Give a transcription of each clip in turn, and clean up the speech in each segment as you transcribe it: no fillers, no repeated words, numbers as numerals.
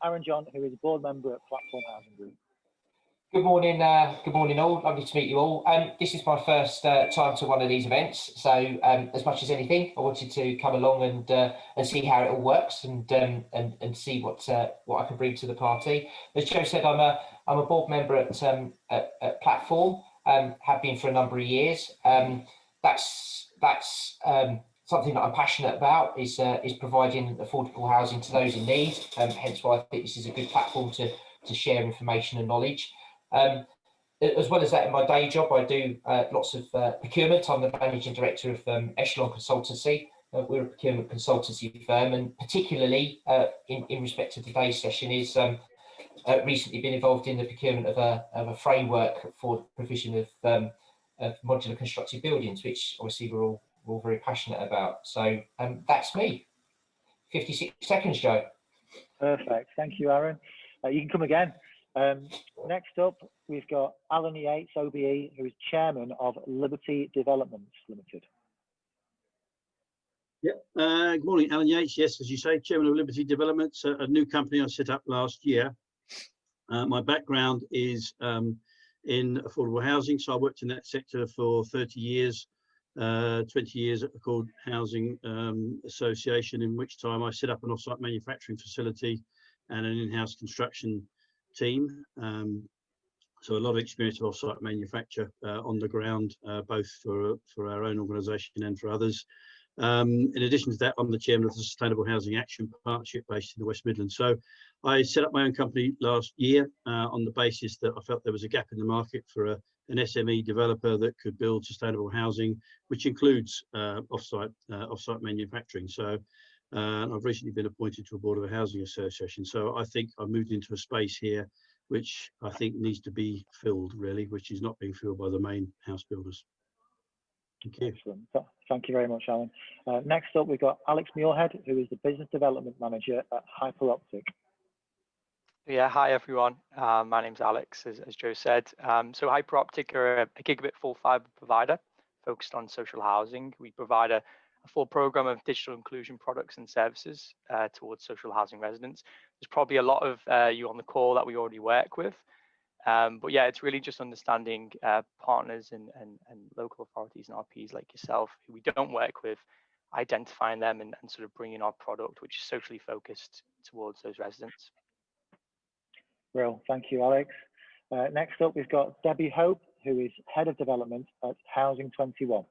Aaron John, who is a board member at Platform Housing Group. Good morning all. Lovely to meet you all. This is my first time to one of these events, so as much as anything, I wanted to come along and see how it all works and see what I can bring to the party. As Joe said, I'm a board member at Platform. Have been for a number of years. That's something that I'm passionate about is providing affordable housing to those in need. Hence why I think this is a good platform to share information and knowledge. As well as that, in my day job, I do lots of procurement. I'm the managing director of Echelon Consultancy. We're a procurement consultancy firm, and particularly in respect to today's session is recently been involved in the procurement of a framework for the provision of modular constructed buildings, which obviously we're all very passionate about. So that's me. 56 seconds, Joe. Perfect. Thank you, Aaron. You can come again. Next up, we've got Alan Yates, OBE, who is chairman of Liberty Developments Limited. Yep. Good morning, Alan Yates. Yes, as you say, chairman of Liberty Developments, a new company I set up last year. My background is in affordable housing, so I worked in that sector for 30 years, 20 years at the Accord Housing Association, in which time I set up an off-site manufacturing facility and an in-house construction team. So a lot of experience of off-site manufacture on the ground, both for our own organisation and for others. In addition to that, I'm the chairman of the Sustainable Housing Action Partnership based in the West Midlands. So I set up my own company last year on the basis that I felt there was a gap in the market for an SME developer that could build sustainable housing, which includes off-site manufacturing. So I've recently been appointed to a board of a housing association. So I think I've moved into a space here which I think needs to be filled, really, which is not being filled by the main house builders. Thank you. Excellent. Thank you very much, Alan. Next up, we've got Alex Muirhead, who is the Business Development Manager at Hyperoptic. Yeah, hi everyone. My name's Alex, as Joe said. So Hyperoptic are a gigabit full fibre provider focused on social housing. We provide a full programme of digital inclusion products and services towards social housing residents. There's probably a lot of you on the call that we already work with. But yeah, it's really just understanding partners and local authorities and RPs like yourself who we don't work with, identifying them and sort of bringing our product, which is socially focused towards those residents. Well, thank you, Alex. Next up, we've got Debbie Hope, who is Head of Development at Housing 21.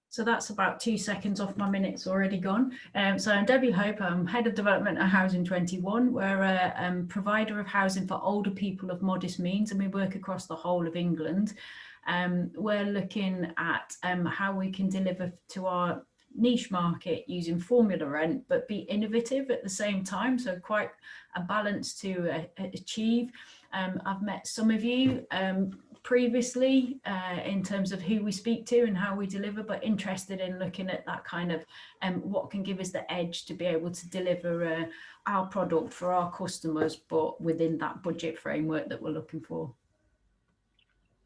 So that's about 2 seconds off my minutes already gone. So I'm Debbie Hope, I'm Head of Development at Housing 21. We're a provider of housing for older people of modest means, and we work across the whole of England. We're looking at how we can deliver to our niche market using formula rent, but be innovative at the same time. So quite a balance to achieve. I've met some of you previously in terms of who we speak to and how we deliver, but interested in looking at that kind of what can give us the edge to be able to deliver our product for our customers, but within that budget framework that we're looking for.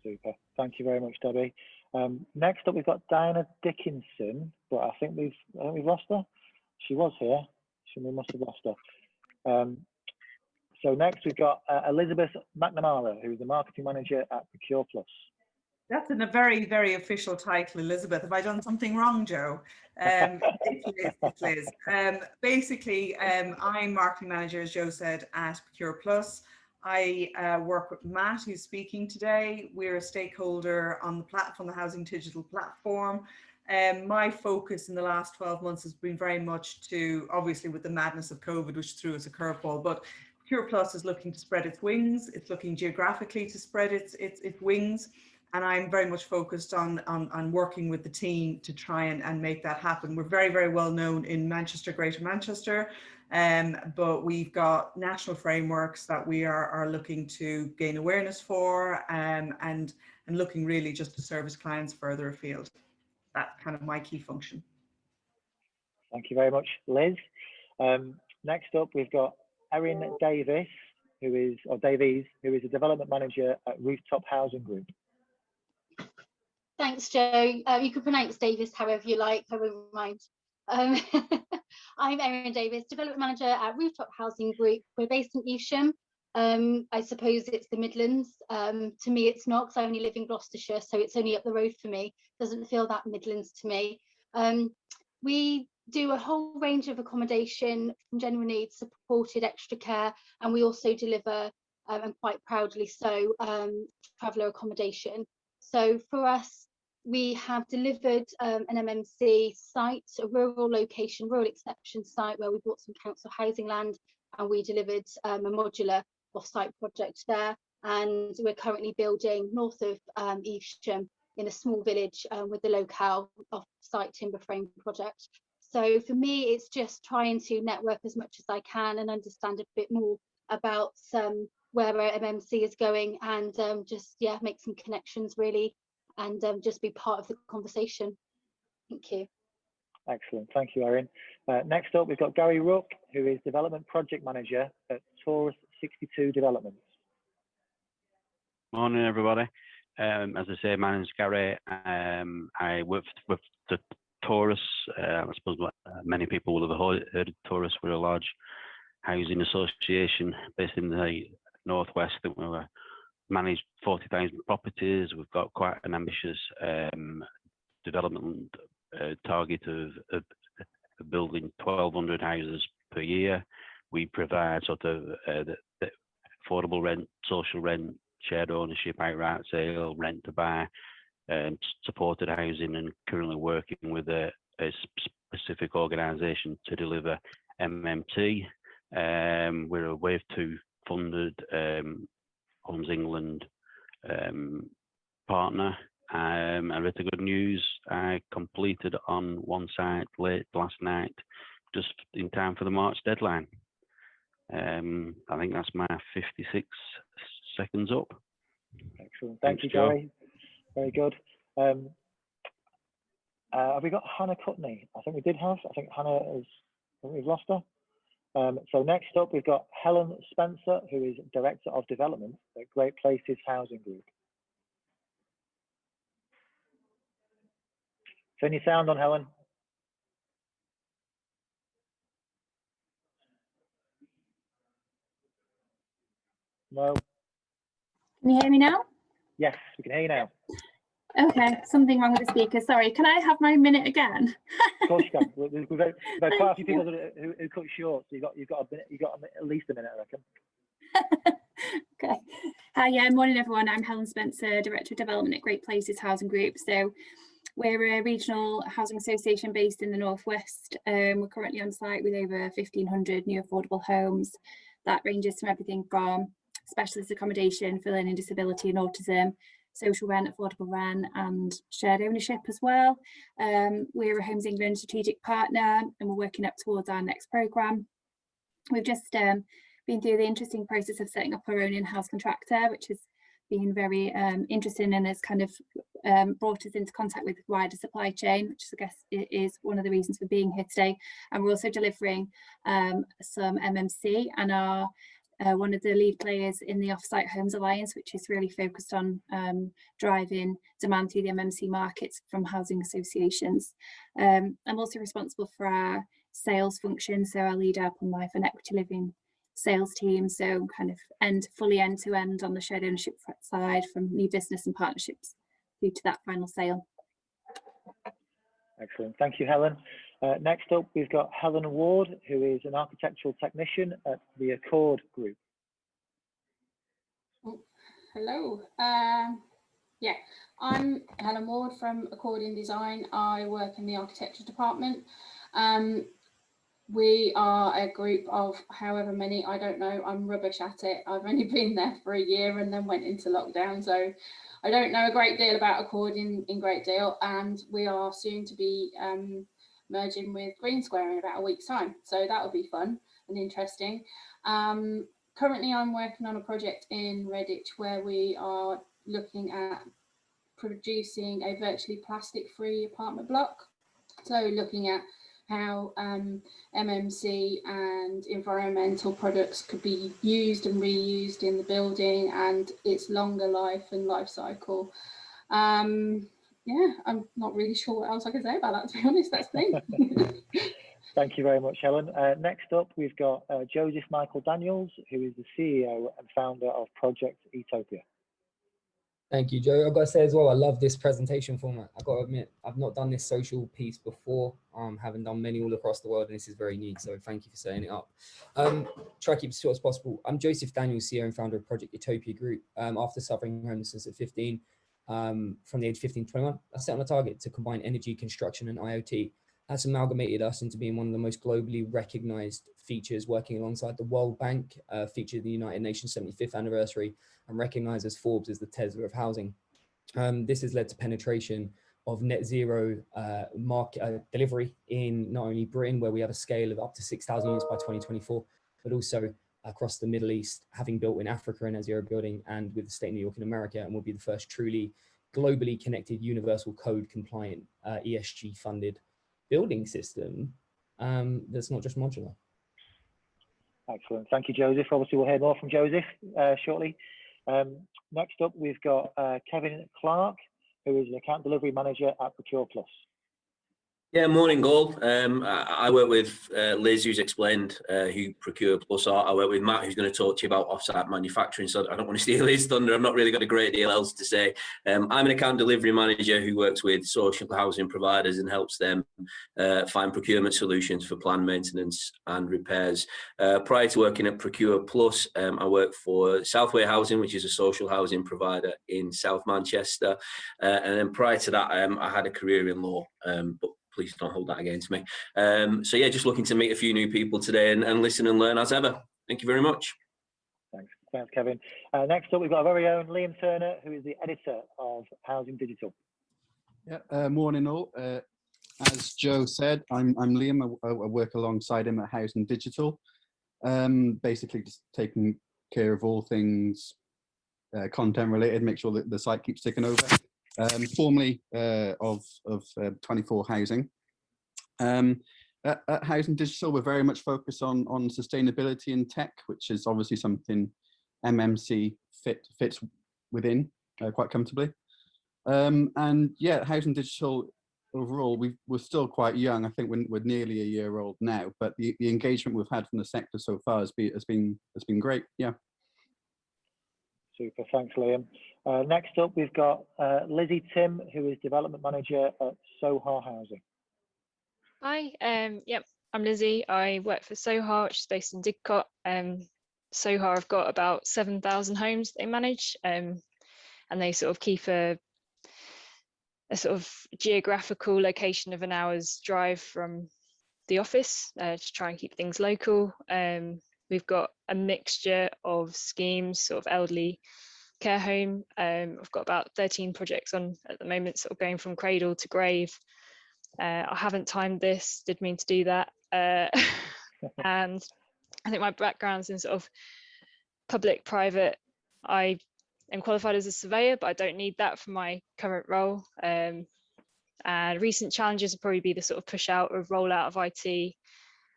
Super. Thank you very much, Debbie. Next up, we've got Diana Dickinson, but I think we've lost her. She was here, so we must have lost her. So next we've got Elizabeth Mcnamara, who's the marketing manager at Procure Plus. That's in a very, very official title, Elizabeth. Have I done something wrong, Joe? It's Liz. Basically, I'm marketing manager, as Joe said, at Procure Plus. I work with Matt, who's speaking today. We're a stakeholder on the platform, the Housing Digital Platform. My focus in the last 12 months has been very much to, obviously with the madness of COVID, which threw us a curveball, but Procure Plus is looking to spread its wings. It's looking geographically to spread its wings. And I'm very much focused on working with the team to try and make that happen. We're very, very well known in Manchester, Greater Manchester, but we've got national frameworks that we are looking to gain awareness for and looking really just to service clients further afield. That's kind of my key function. Thank you very much, Liz. Next up, we've got Erin Davies, who is a development manager at Rooftop Housing Group. Thanks, Joe. You can pronounce Davis however you like, I won't mind. I'm Erin Davis, Development Manager at Rooftop Housing Group. We're based in Evesham. I suppose it's the Midlands. To me, it's not, because I only live in Gloucestershire, so it's only up the road for me. Doesn't feel that Midlands to me. We do a whole range of accommodation from general needs, supported extra care, and we also deliver, and quite proudly so, traveller accommodation. So for us, we have delivered an MMC site, a rural location, rural exception site, where we bought some council housing land, and we delivered a modular off-site project there. And we're currently building north of Evesham in a small village with the locale off-site timber frame project. So for me, it's just trying to network as much as I can and understand a bit more about where our MMC is going, and just, yeah, make some connections really, and just be part of the conversation. Thank you. Excellent, thank you, Erin. Next up, we've got Gary Rook, who is Development Project Manager at Taurus 62 Developments. Morning, everybody. As I say, my name is Gary. I work with the Taurus. I suppose many people will have heard of Taurus. We're a large housing association based in the northwest, that we manage 40,000 properties. We've got quite an ambitious development target of building 1,200 houses per year. We provide sort of the affordable rent, social rent, shared ownership, outright sale, rent to buy, supported housing, and currently working with a specific organisation to deliver MMT. We're a Wave 2 funded Homes England partner. And with the good news, I completed on one site late last night, just in time for the March deadline. I think that's my 56 seconds up. Excellent, Thanks, thank you, Joe. Gary. Very good. Have we got Hannah Cutney? I think we did have. I think Hannah is. I think we've lost her. So next up, we've got Helen Spencer, who is Director of Development at Great Places Housing Group. Turn your sound on, Helen. No. Can you hear me now? Yes, we can hear you now. Okay, something wrong with the speaker. Sorry, can I have my minute again? Of course you can. We've had quite a few people who cut short, so you've got a minute, at least a minute, I reckon. Okay. Hi, yeah, morning everyone. I'm Helen Spencer, Director of Development at Great Places Housing Group. So we're a regional housing association based in the northwest. We're currently on site with over 1,500 new affordable homes. That ranges from everything from specialist accommodation for learning disability and autism, social rent, affordable rent, and shared ownership as well. We're a Homes England strategic partner, and we're working up towards our next programme. We've just been through the interesting process of setting up our own in-house contractor, which has been very interesting, and has kind of brought us into contact with the wider supply chain, which I guess is one of the reasons for being here today. And we're also delivering some MMC, and are one of the lead players in the Offsite Homes Alliance, which is really focused on driving demand through the MMC markets from housing associations. I'm also responsible for our sales function, so I lead our Upon Life and Equity Living sales team, so kind of fully end to end on the shared ownership side, from new business and partnerships through to that final sale. Excellent, thank you, Helen. Next up, we've got Helen Award, who is an architectural technician at the Accord Group. Oh, hello. Yeah, I'm Helen Ward from Accord in Design. I work in the architecture department. We are a group of however many, I don't know, I'm rubbish at it. I've only been there for a year and then went into lockdown, so I don't know a great deal about Accord in great deal, and we are soon to be merging with Green Square in about a week's time, so that will be fun and interesting. Currently I'm working on a project in Redditch where we are looking at producing a virtually plastic-free apartment block, so looking at how MMC and environmental products could be used and reused in the building and its longer life and life cycle. yeah, I'm not really sure what else I can say about that, to be honest. That's the thing. Thank you very much, Helen. Next up, we've got Joseph Michael Daniels, who is the CEO and founder of Project Utopia. Thank you, Joe. I've got to say as well, I love this presentation format. I've got to admit, I've not done this social piece before, having done many all across the world, and this is very neat. So thank you for setting it up. Try to keep it as short as possible. I'm Joseph Daniels, CEO and founder of Project Utopia Group. After suffering homelessness at 15, from the age of 15 to 21, I set on a target to combine energy, construction, and IoT. That's amalgamated us into being one of the most globally recognized features, working alongside the World Bank, featured the United Nations 75th anniversary, and recognized as Forbes as the Tesla of housing. This has led to penetration of net zero delivery in not only Britain, where we have a scale of up to 6,000 units by 2024, but also across the Middle East, having built in Africa a net zero building, and with the state of New York in America, and will be the first truly globally connected, universal code compliant, ESG funded building system that's not just modular. Excellent. Thank you, Joseph. Obviously, we'll hear more from Joseph shortly. Next up, we've got Kevin Clark, who is an account delivery manager at Procure Plus. Yeah, morning all. I work with Liz, who's explained who Procure Plus are. I work with Matt, who's going to talk to you about offsite manufacturing, so I don't want to steal his thunder. I've not really got a great deal else to say. I'm an account delivery manager who works with social housing providers and helps them find procurement solutions for planned maintenance and repairs. Prior to working at Procure Plus, I worked for Southway Housing, which is a social housing provider in South Manchester. And then prior to that, I had a career in law, but please don't hold that against me. So yeah, just looking to meet a few new people today and listen and learn as ever. Thank you very much. Thanks, Kevin. Next up, we've got our very own Liam Turner, who is the editor of Housing Digital. Yeah, morning all. As Joe said, I'm Liam. I work alongside him at Housing Digital, basically just taking care of all things content related, make sure that the site keeps ticking over. Formerly of 24 Housing. At Housing Digital, we're very much focused on sustainability and tech, which is obviously something MMC fits within quite comfortably. And yeah, Housing Digital overall, we're still quite young. I think we're nearly a year old now, but the engagement we've had from the sector so far has been great. Yeah. Super, thanks, Liam. Next up, we've got Lizzie Tim, who is Development Manager at Sohar Housing. Hi, yep, I'm Lizzie. I work for Sohar, which is based in Didcot. Sohar have got about 7,000 homes they manage, and they sort of keep a sort of geographical location of an hour's drive from the office to try and keep things local. We've got a mixture of schemes, sort of elderly care home. I've got about 13 projects on at the moment, sort of going from cradle to grave. I haven't timed this, did mean to do that. And I think my background's in sort of public, private. I am qualified as a surveyor, but I don't need that for my current role. And recent challenges would probably be the sort of push out of rollout of IT.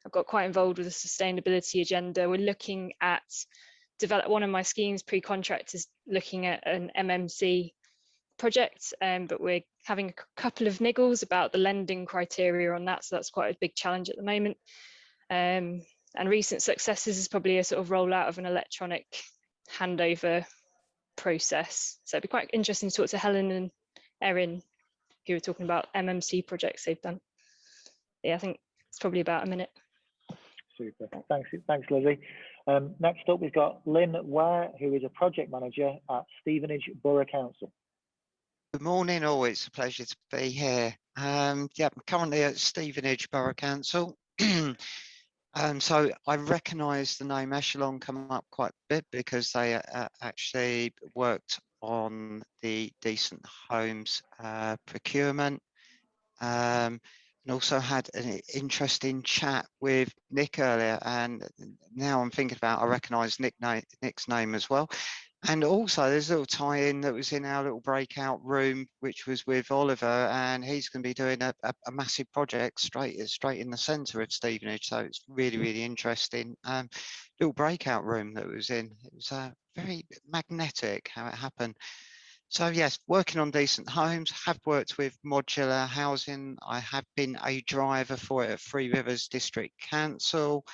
I've got quite involved with the sustainability agenda. We're looking at one of my schemes pre-contract is looking at an MMC project, but we're having a couple of niggles about the lending criteria on that, so that's quite a big challenge at the moment. And recent successes is probably a sort of rollout of an electronic handover process. So it'd be quite interesting to talk to Helen and Erin, who were talking about MMC projects they've done. Yeah, I think it's probably about a minute. Super, thanks Lizzie. Next up, we've got Lynn Ware, who is a project manager at Stevenage Borough Council. Good morning all, it's a pleasure to be here. Yeah, I'm currently at Stevenage Borough Council. So I recognise the name Echelon come up quite a bit because they actually worked on the decent homes procurement. And also had an interesting chat with Nick earlier, and now I'm thinking about, I recognise Nick's name as well. And also there's a little tie-in that was in our little breakout room, which was with Oliver, and he's going to be doing a massive project straight in the centre of Stevenage. So it's really interesting. Little breakout room that was in. It was very magnetic how it happened. So yes, working on decent homes, have worked with modular housing. I have been a driver for it at Three Rivers District Council,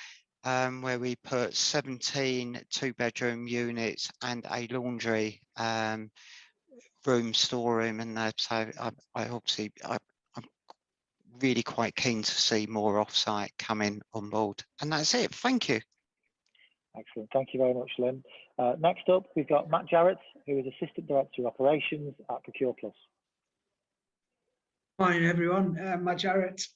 where we put 17 two-bedroom units and a laundry room, storeroom, and that. So I'm really quite keen to see more offsite coming on board. And that's it. Thank you. Excellent. Thank you very much, Lynn. Next up, we've got Matt Jarrett, who is Assistant Director of Operations at Procure Plus. Morning, everyone. Matt Jarrett,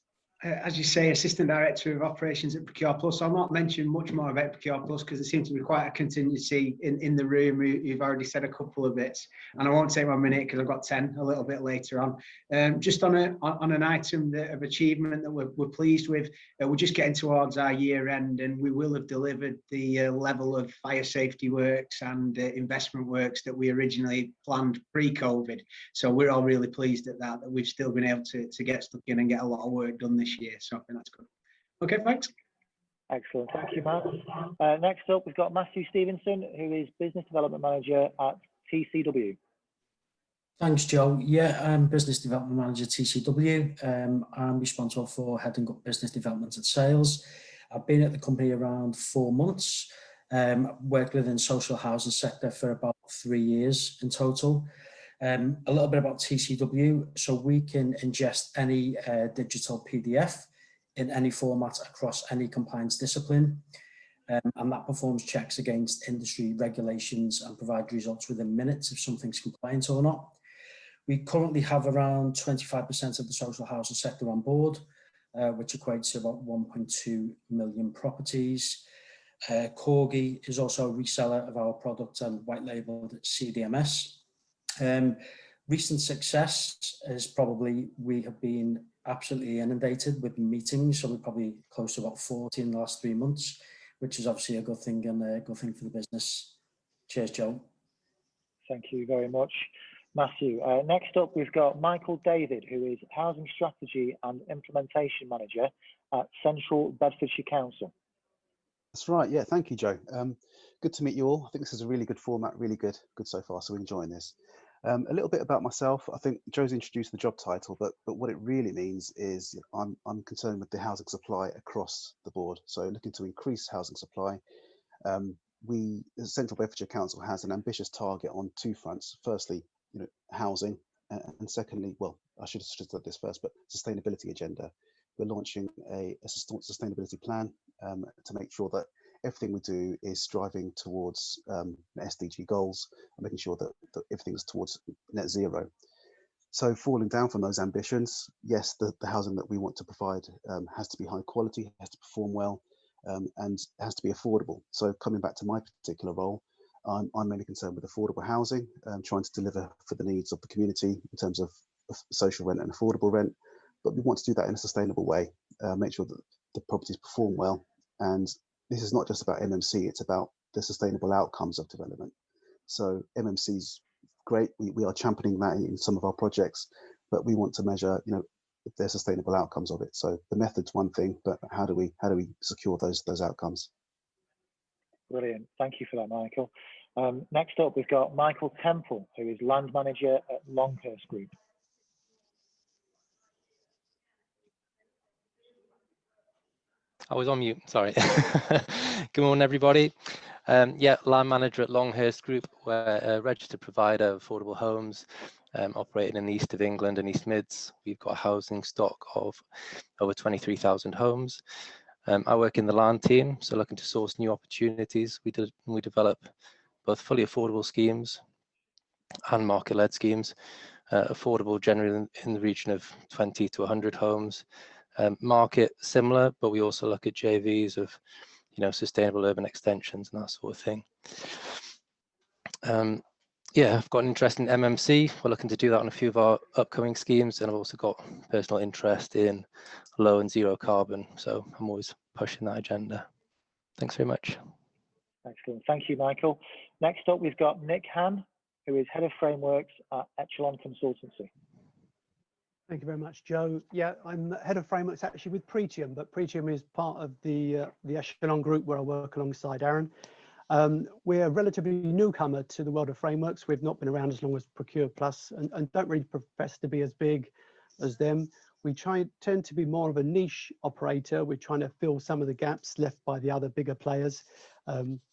as you say, Assistant Director of Operations at Procure Plus. I'll not mention much more about Procure Plus because there seems to be quite a contingency in the room. You've already said a couple of bits, and I won't take 1 minute because I've got 10 a little bit later on. Just on an item of achievement that we're pleased with, we're just getting towards our year end, and we will have delivered the level of fire safety works and investment works that we originally planned pre-COVID. So we're all really pleased at that we've still been able to get stuck in and get a lot of work done this year. So I think that's good. Okay, thanks. Excellent. Thank you, Matt. Next up, we've got Matthew Stevenson, who is Business Development Manager at TCW. Thanks, Joe. Yeah, I'm Business Development Manager at TCW. I'm responsible for heading up business development and sales. I've been at the company around 4 months. Worked within the social housing sector for about 3 years in total. A little bit about TCW. So we can ingest any digital PDF in any format across any compliance discipline. And that performs checks against industry regulations and provide results within minutes if something's compliant or not. We currently have around 25% of the social housing sector on board, which equates to about 1.2 million properties. Corgi is also a reseller of our product and white labeled CDMS. Recent success is probably we have been absolutely inundated with meetings, so we're probably close to about 40 in the last 3 months, which is obviously a good thing and a good thing for the business. Cheers, Joe. Thank you very much, Matthew. Next up, we've got Michael David, who is Housing Strategy and Implementation Manager at Central Bedfordshire Council. That's right. Yeah, thank you, Joe. Good to meet you all. I think this is a really good format, really good so far. So we're enjoying this. A little bit about myself. I think Joe's introduced the job title, but what it really means is I'm concerned with the housing supply across the board. So looking to increase housing supply. We, as Central Bedfordshire Council, has an ambitious target on 2 fronts. Firstly, housing, and secondly, well, I should have said this first, but sustainability agenda. We're launching a sustainability plan to make sure that everything we do is striving towards SDG goals and making sure that everything is towards net zero. So falling down from those ambitions, yes, the housing that we want to provide has to be high quality, has to perform well, and has to be affordable. So coming back to my particular role, I'm mainly concerned with affordable housing, trying to deliver for the needs of the community in terms of social rent and affordable rent. But we want to do that in a sustainable way, make sure that the properties perform well. And this is not just about MMC, it's about the sustainable outcomes of development. So MMC's great, we are championing that in some of our projects, but we want to measure, if there's sustainable outcomes of it. So the method's one thing, but how do we secure those outcomes? Brilliant. Thank you for that, Michael. Next up, we've got Michael Temple, who is Land Manager at Longhurst Group. I was on mute, sorry. Good morning, everybody. Yeah, Land Manager at Longhurst Group. We're a registered provider of affordable homes operating in the east of England and East Mids. We've got a housing stock of over 23,000 homes. I work in the land team, so looking to source new opportunities. We develop both fully affordable schemes and market-led schemes. Affordable generally in the region of 20 to 100 homes. Market similar, but we also look at JVs of, sustainable urban extensions and that sort of thing. Yeah, I've got an interest in MMC. We're looking to do that on a few of our upcoming schemes, and I've also got personal interest in low and zero carbon. So I'm always pushing that agenda. Thanks very much. Excellent. Thank you, Michael. Next up, we've got Nick Han, who is Head of Frameworks at Echelon Consultancy. Thank you very much, Joe. Yeah, I'm Head of Frameworks actually with Pretium, but Pretium is part of the Echelon group where I work alongside Erin. We're a relatively newcomer to the world of frameworks. We've not been around as long as Procure Plus and don't really profess to be as big as them. We tend to be more of a niche operator. We're trying to fill some of the gaps left by the other bigger players.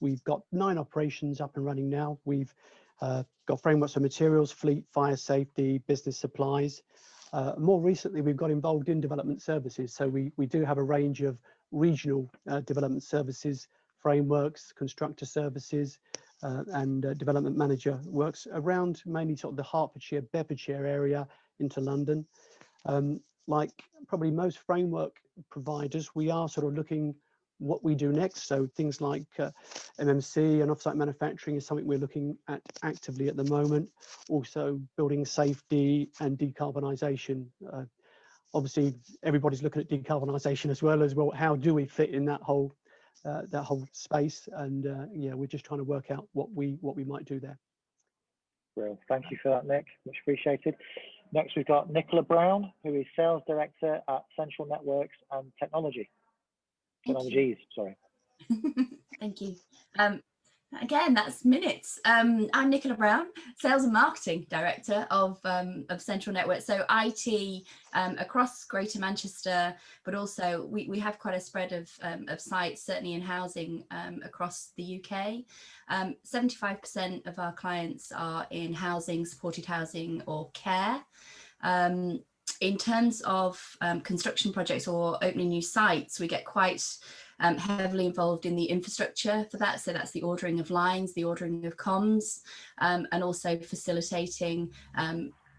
We've got 9 operations up and running now. We've got frameworks for materials, fleet, fire safety, business supplies. More recently, we've got involved in development services. So we do have a range of regional development services, frameworks, constructor services, and development manager works around mainly sort of the Hertfordshire, Bedfordshire area into London. Like probably most framework providers, we are sort of looking what we do next. So things like MMC and offsite manufacturing is something we're looking at actively at the moment. Also building safety and decarbonisation. Obviously, everybody's looking at decarbonisation as well. How do we fit in that whole space? And yeah, we're just trying to work out what we might do there. Well, thank you for that, Nick. Much appreciated. Next, we've got Nicola Brown, who is Sales Director at Central Networks and Technologies. Sorry. Thank you. Again, that's minutes. I'm Nicola Brown, Sales and Marketing Director of Central Networks. So IT across Greater Manchester, but also we have quite a spread of sites, certainly in housing across the UK. 75% of our clients are in housing, supported housing or care. In terms of construction projects or opening new sites, we get quite heavily involved in the infrastructure for that. So that's the ordering of lines, the ordering of comms, and also facilitating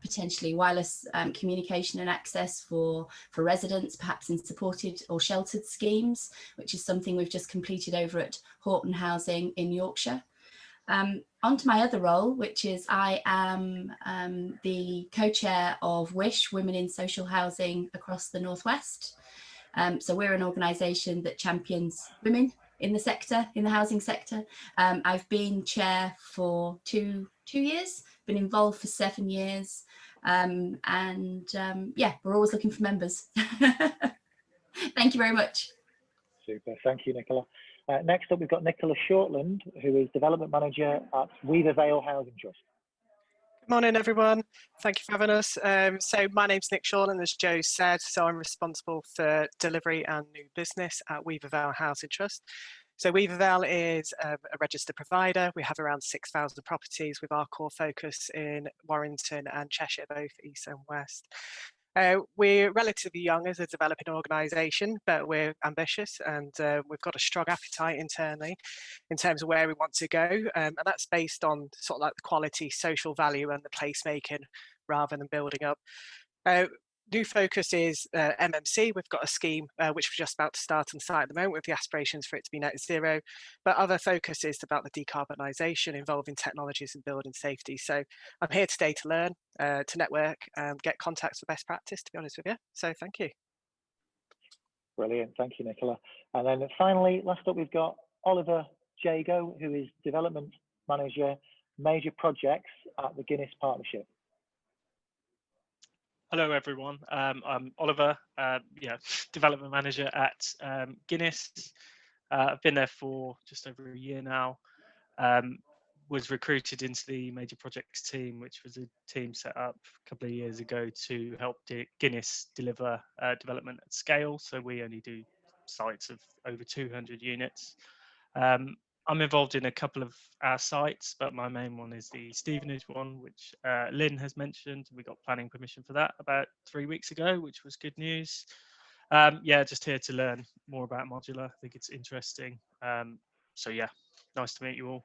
potentially wireless communication and access for residents, perhaps in supported or sheltered schemes, which is something we've just completed over at Horton Housing in Yorkshire. On to my other role, which is I am the co-chair of WISH, Women in Social Housing across the Northwest. So we're an organisation that champions women in the sector, in the housing sector. I've been chair for two years, been involved for 7 years, yeah, we're always looking for members. Thank you very much. Super, thank you, Nicola. Next up, we've got Nicola Shortland, who is Development Manager at Weavervale Housing Trust. Good morning, everyone. Thank you for having us. So my name's Nick Shortland, as Joe said, so I'm responsible for delivery and new business at Weavervale Housing Trust. So Weavervale is a registered provider. We have around 6,000 properties with our core focus in Warrington and Cheshire, both east and west. We're relatively young as a developing organisation, but we're ambitious and we've got a strong appetite internally in terms of where we want to go. And that's based on sort of like the quality, social value and the placemaking rather than building up. New focus is MMC. We've got a scheme which we're just about to start on site at the moment with the aspirations for it to be net zero. But other focus is about the decarbonisation involving technologies and building safety. So I'm here today to learn, to network, and get contacts for best practice, to be honest with you. So thank you. Brilliant. Thank you, Nicola. And then finally, last up, we've got Oliver Jago, who is Development Manager, Major Projects at the Guinness Partnership. Hello, everyone. I'm Oliver, Development Manager at Guinness. I've been there for just over a year now. Was recruited into the Major Projects team, which was a team set up a couple of years ago to help Guinness deliver development at scale. So we only do sites of over 200 units. I'm involved in a couple of our sites, but my main one is the Stevenage one, which Lynn has mentioned. We got planning permission for that about 3 weeks ago, which was good news. Yeah, just here to learn more about modular. I think it's interesting. So yeah, nice to meet you all.